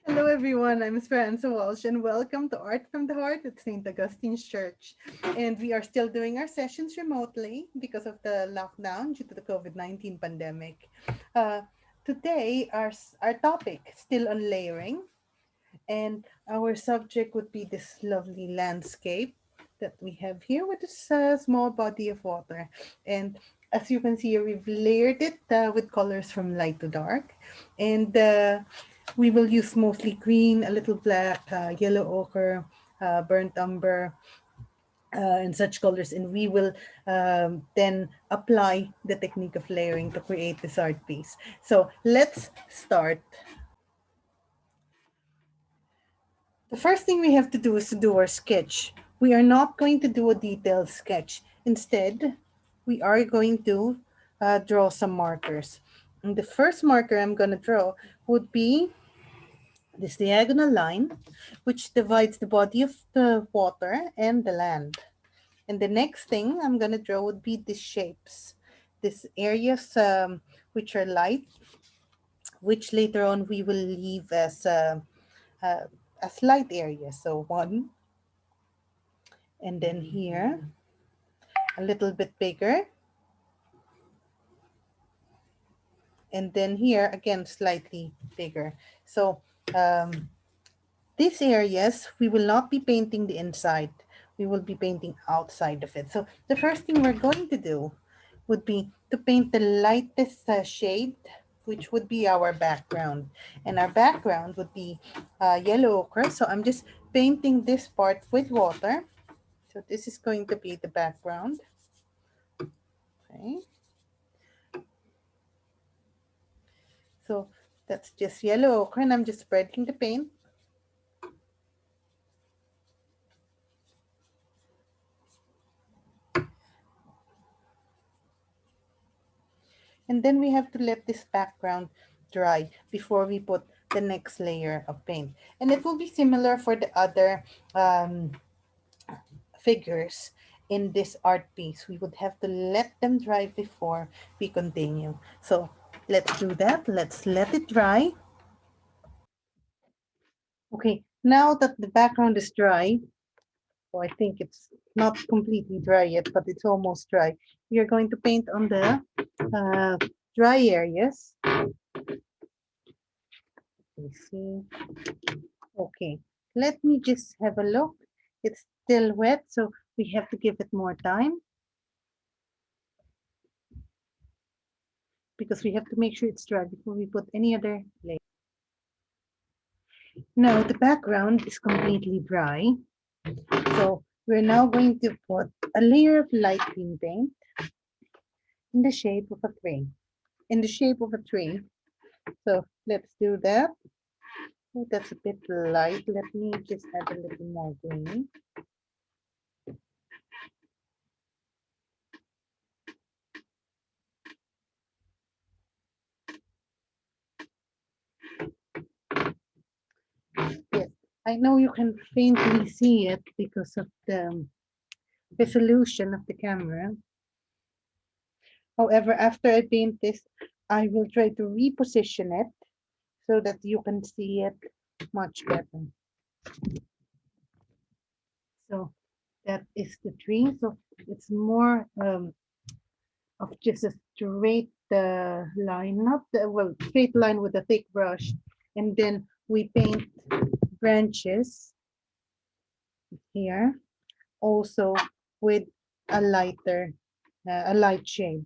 Hello, everyone. I'm Esperanza Walsh, and welcome to Art from the Heart at St. Augustine's Church. And we are still doing our sessions remotely because of the lockdown due to the COVID-19 pandemic. Uh, Today, our topic still on layering, and our subject would be this lovely landscape that we have here with this small body of water. And as you can see, we've layered it with colors from light to dark. And we will use mostly green, a little black, yellow ochre, burnt umber, and such colors. And we will then apply the technique of layering to create this art piece. So let's start. The first thing we have to do is to do our sketch. We are not going to do a detailed sketch. Instead, we are going to draw some markers. And the first marker I'm going to draw would be this diagonal line, which divides the body of the water and the land. And the next thing I'm going to draw would be these shapes, these areas which are light, which later on we will leave uh, as light areas. So one, and then here a little bit bigger, and then here again slightly bigger. So um, these areas we will not be painting the inside, we will be painting outside of it. So the first thing we're going to do would be to paint the lightest shade, which would be our background, and our background would be yellow ochre. So I'm just painting this part with water. So this is going to be the background. Okay. So that's just yellow ochre, and I'm just spreading the paint. And then we have to let this background dry before we put the next layer of paint. And it will be similar for the other figures in this art piece. We would have to let them dry before we continue. So let's do that. Let's let it dry. Okay, now that the background is dry, so I think it's not completely dry yet, but it's almost dry. We are going to paint on the uh, dry areas. Let me see. Okay, let me just have a look. It's still wet, so we have to give it more time because we have to make sure it's dry before we put any other layer. Now the background is completely dry, so we're now going to put a layer of light green paint in the shape of a tree. In the shape of a tree. So let's do that. Oh, that's a bit light. Let me just add a little more green. Yes, I know you can faintly see it because of the resolution of the camera. However, after I paint this, I will try to reposition it so that you can see it much better. So that is the tree. So it's more of just a straight line, not the, well, straight line with a thick brush. And then we paint branches here also with a lighter, a light shade.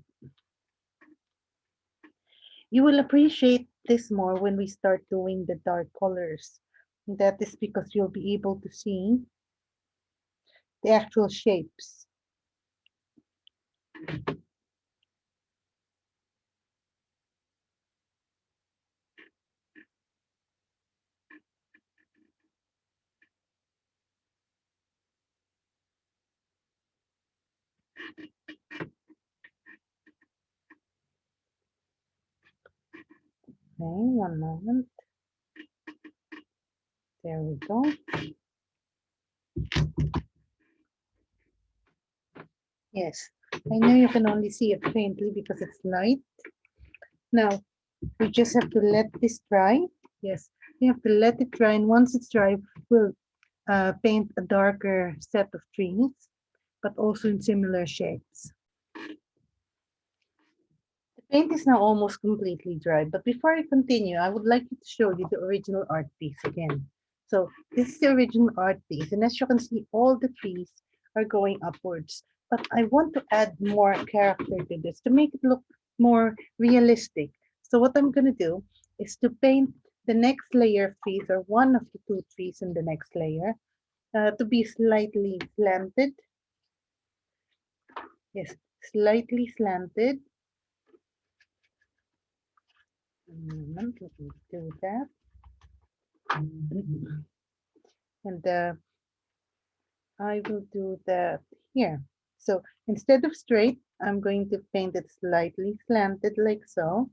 You will appreciate this more when we start doing the dark colors. That is because you'll be able to see the actual shapes. Okay, one moment. There we go. Yes, I know you can only see it faintly because it's light. Now, we just have to let this dry. Yes, You have to let it dry, and once it's dry, we'll paint a darker set of trees, but also in similar shapes. The paint is now almost completely dry, but before I continue, I would like to show you the original art piece again. So this is the original art piece, and as you can see, all the trees are going upwards. But I want to add more character to this to make it look more realistic. So what I'm going to do is to paint the next layer of trees, or one of the two trees in the next layer, to be slightly slanted. Yes, slightly slanted. Let me do that. And I will do that here. So instead of straight, I'm going to paint it slightly slanted like so.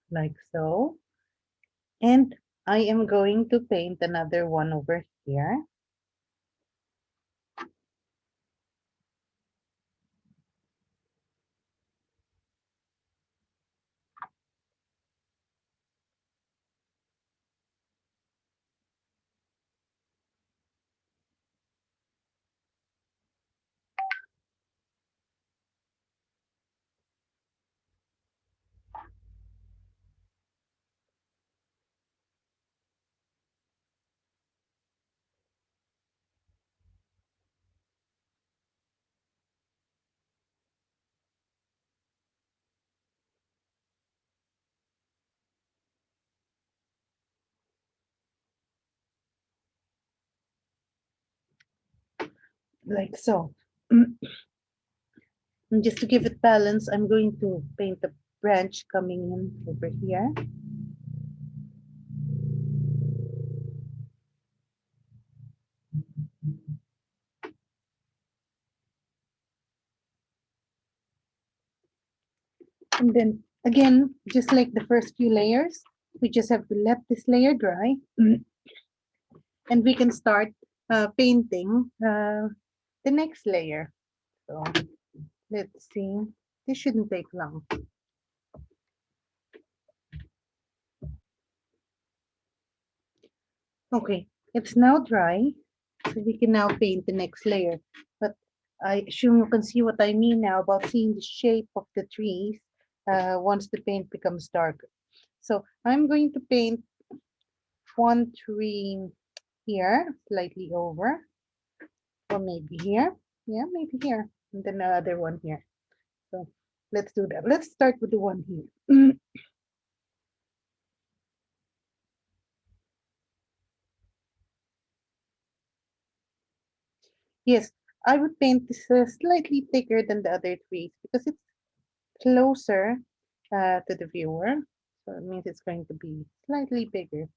Like so. And I am going to paint another one over here. Like so. And just to give it balance, I'm going to paint the branch coming in over here. And then again, just like the first few layers, we just have to let this layer dry. And we can start painting the next layer. So let's see. This shouldn't take long. Okay, it's now dry. So we can now paint the next layer. But I assume you can see what I mean now about seeing the shape of the trees once the paint becomes darker. So I'm going to paint one tree here, slightly over, or maybe here. Yeah, maybe here. And then another one here. So let's do that. Let's start with the one here. Yes, I would paint this slightly thicker than the other trees because it's closer to the viewer. So it means it's going to be slightly bigger.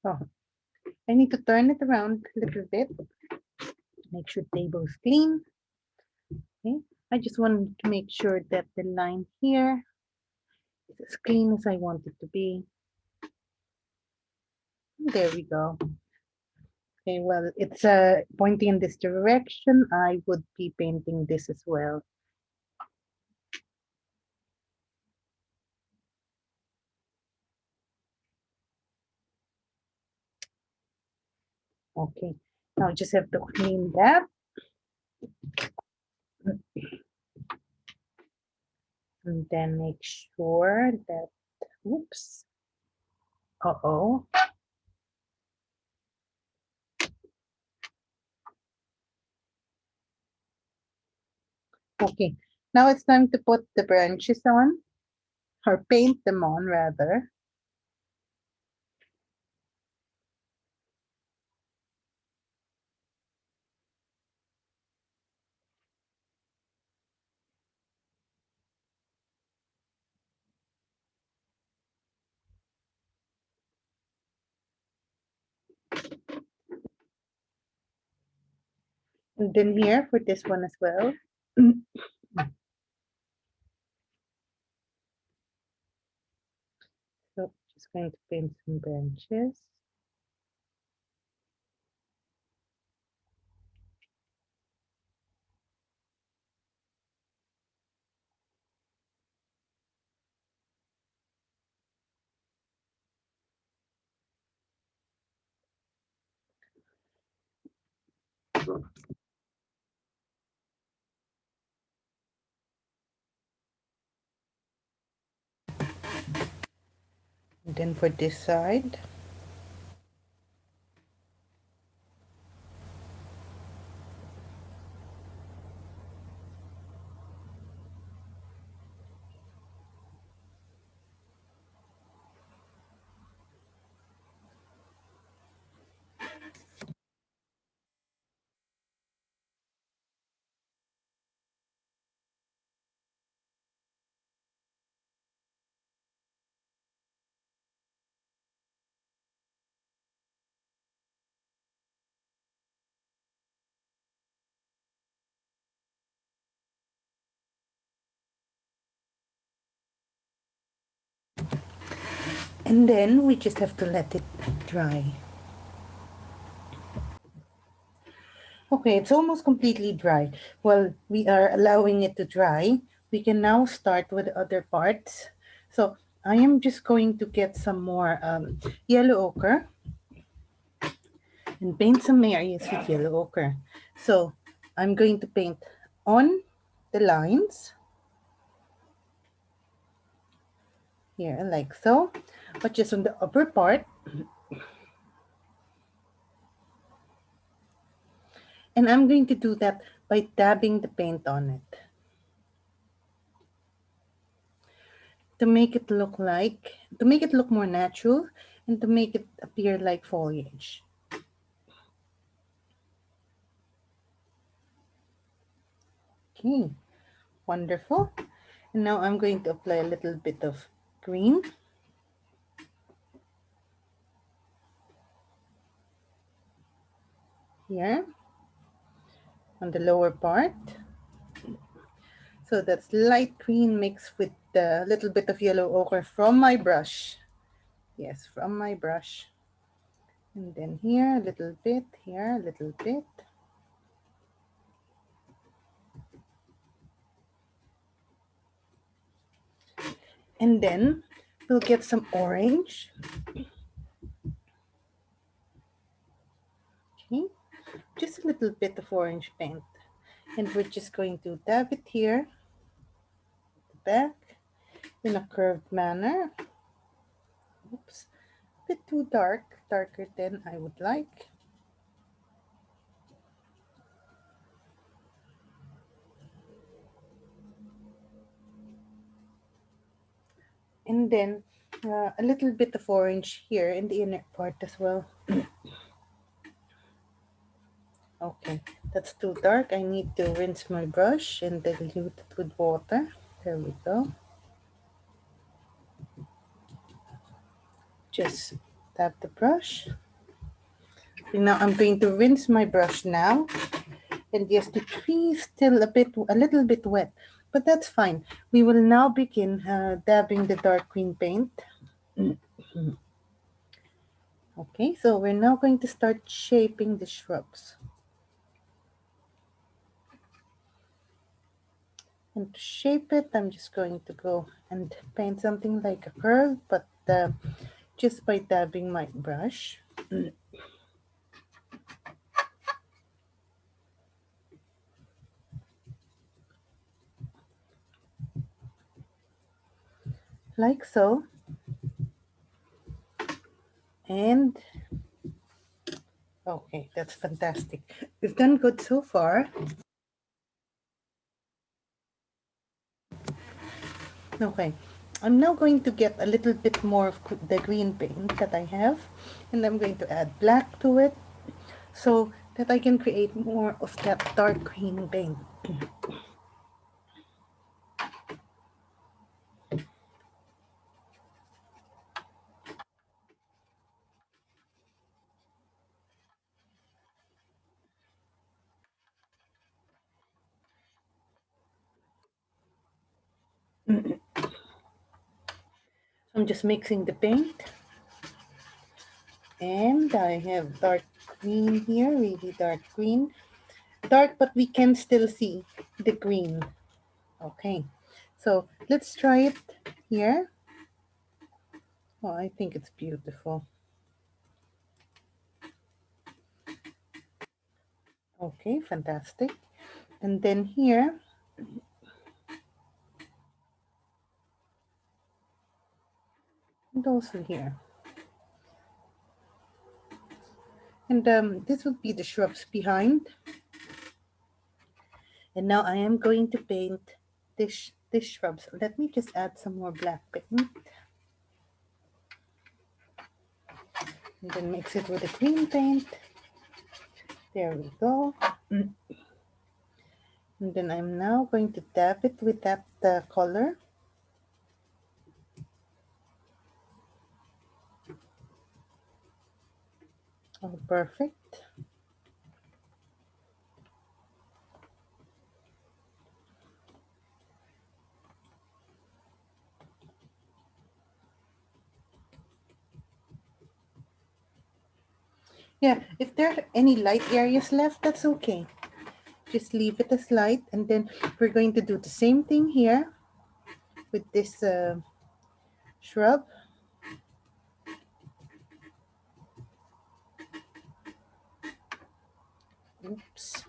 Oh, I need to turn it around a little bit. Make sure the table is clean. Okay. I just want to make sure that the line here is as clean as I want it to be. There we go. Okay, well, it's pointing in this direction. I would be painting this as well. Okay, now I just have to clean that. And then make sure that, oops, uh-oh. Okay, now it's time to put the branches on, or paint them on rather. And then here for this one as well. So just going to paint some branches. And then for this side. And then we just have to let it dry. Okay, it's almost completely dry. Well, we are allowing it to dry. We can now start with the other parts. So I am just going to get some more yellow ochre and paint some areas with yellow ochre. So I'm going to paint on the lines here like so, but just on the upper part. And I'm going to do that by dabbing the paint on it to make it look like, to make it look more natural and to make it appear like foliage. Okay, wonderful. And now I'm going to apply a little bit of green. Here on the lower part. So that's light green mixed with a little bit of yellow ochre from my brush. Yes, from my brush. And then here a little bit, here a little bit. And then we'll get some orange. Okay, just a little bit of orange paint. And we're just going to dab it here, back, in a curved manner. Oops, a bit too dark, darker than I would like. And then a little bit of orange here in the inner part as well. Okay, that's too dark. I need to rinse my brush and dilute it with water. There we go. Just tap the brush. And now I'm going to rinse my brush now. And yes, the tree is still a little bit wet, but that's fine. We will now begin dabbing the dark green paint. Okay, so we're now going to start shaping the shrubs. And to shape it, I'm just going to go and paint something like a curve, but just by dabbing my brush. like so. And okay, that's fantastic. We've done good so far. Okay, I'm now going to get a little bit more of the green paint that I have, and I'm going to add black to it so that I can create more of that dark green paint. I'm just mixing the paint, and I have dark green here, really dark green. Dark, but we can still see the green. Okay, so let's try it here. Oh, I think it's beautiful. Okay, fantastic. And then here, and also here. And this would be the shrubs behind. And now I am going to paint this shrubs. Let me just add some more black paint. And then mix it with the green paint. There we go. And then I'm now going to dab it with that color. Oh, perfect. Yeah, if there are any light areas left, that's okay. Just leave it as light, and then we're going to do the same thing here with this shrub. Oops.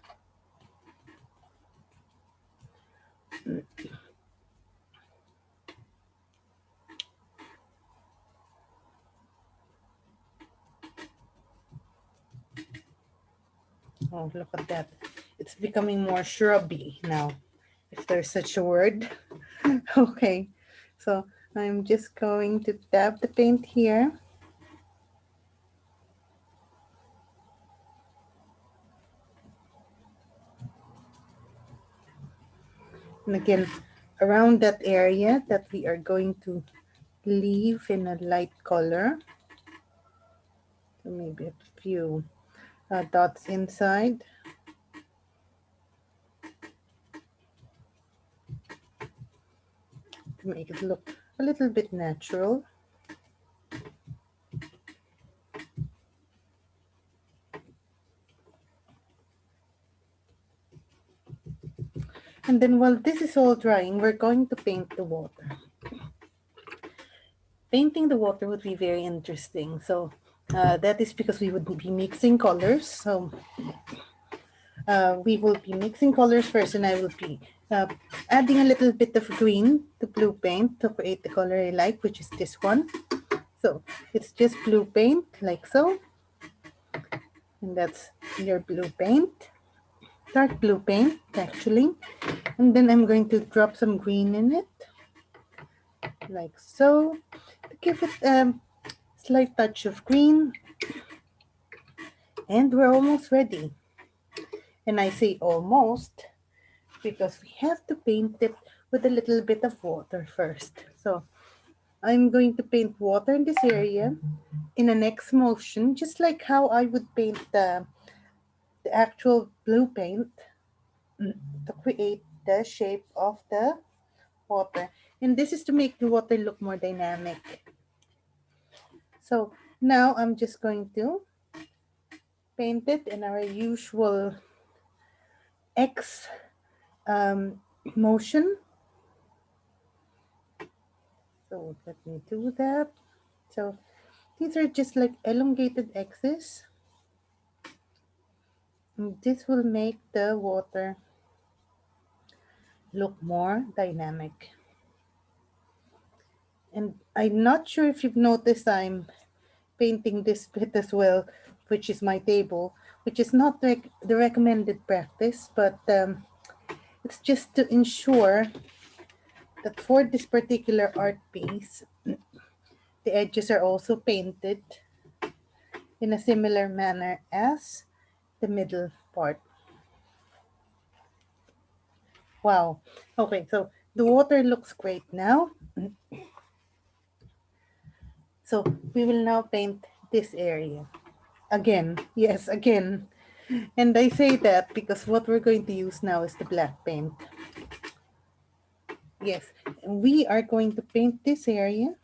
Oh, look at that. It's becoming more shrubby now, if there's such a word. Okay, so I'm just going to dab the paint here. And again, around that area that we are going to leave in a light color. So maybe a few dots inside. To make it look a little bit natural. And then while this is all drying, we're going to paint the water. Painting the water would be very interesting. So that is because we would be mixing colors. So we will be mixing colors first, and I will be adding a little bit of green to blue paint to create the color I like, which is this one. So it's just blue paint, like so. And that's your blue paint, dark blue paint actually. And then I'm going to drop some green in it, like so, to give it a slight touch of green. And we're almost ready. And I say almost because we have to paint it with a little bit of water first. So I'm going to paint water in this area in the next motion, just like how I would paint the actual blue paint to create the shape of the water. And this is to make the water look more dynamic. So now I'm just going to paint it in our usual X motion. So let me do that. So these are just like elongated X's. And this will make the water look more dynamic. And I'm not sure if you've noticed I'm painting this bit as well, which is my table, which is not the recommended practice, but it's just to ensure that for this particular art piece, the edges are also painted in a similar manner as the middle part. Wow. Okay, so the water looks great now. So we will now paint this area. Again, yes, again. And I say that because what we're going to use now is the black paint. Yes, we are going to paint this area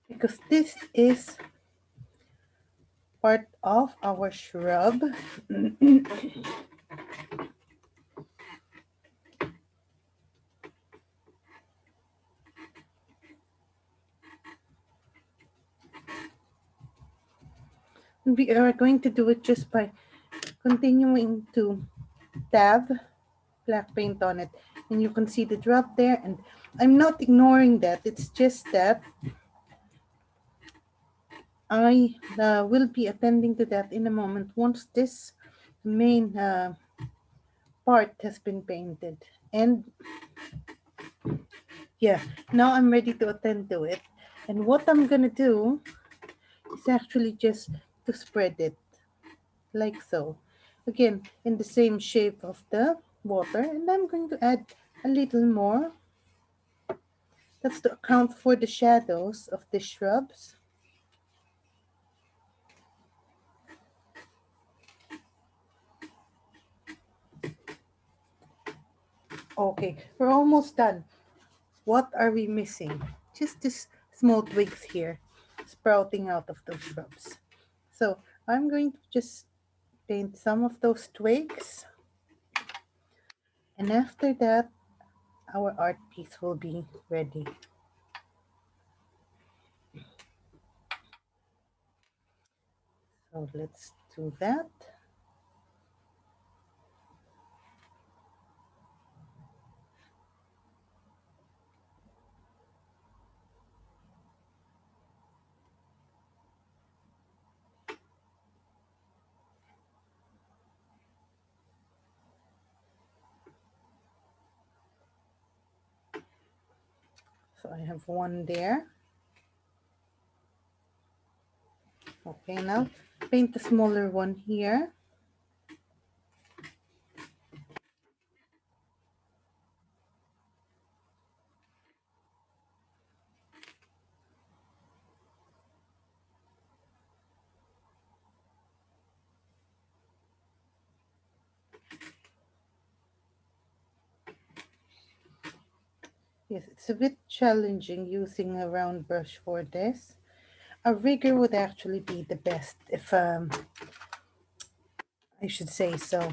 because this is part of our shrub. We are going to do it just by continuing to dab black paint on it. And you can see the drop there. And I'm not ignoring that. It's just that I will be attending to that in a moment once this main part has been painted. And yeah, now I'm ready to attend to it. And what I'm gonna do is actually just to spread it like so. Again, in the same shape of the water, and I'm going to add a little more. That's to account for the shadows of the shrubs. Okay, we're almost done. What are we missing? Just these small twigs here sprouting out of those shrubs. So I'm going to just paint some of those twigs, and after that our art piece will be ready. So let's do that. So I have one there. Okay, now paint the smaller one here. Yes, it's a bit challenging using a round brush for this. A rigger would actually be the best if I should say so.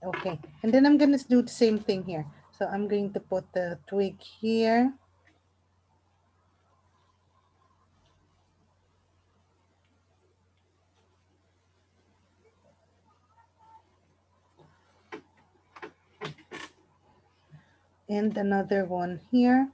Okay, and then I'm gonna do the same thing here. So I'm going to put the twig here. And another one here.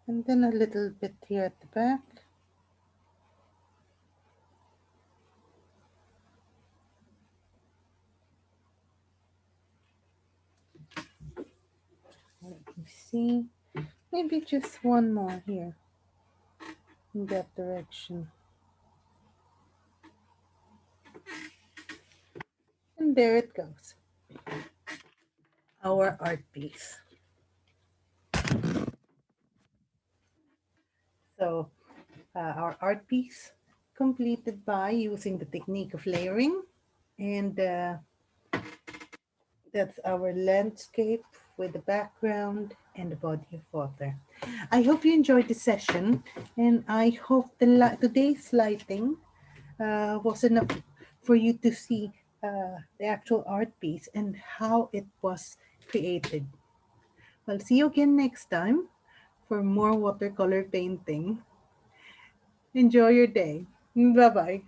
And then a little bit here at the back. Let me see. Maybe just one more here in that direction. And there it goes. Our art piece. So our art piece completed by using the technique of layering. And that's our landscape with the background and the body of water. I hope you enjoyed the session, and I hope today's lighting was enough for you to see the actual art piece and how it was created. Well, see you again next time for more watercolor painting. Enjoy your day. Bye bye.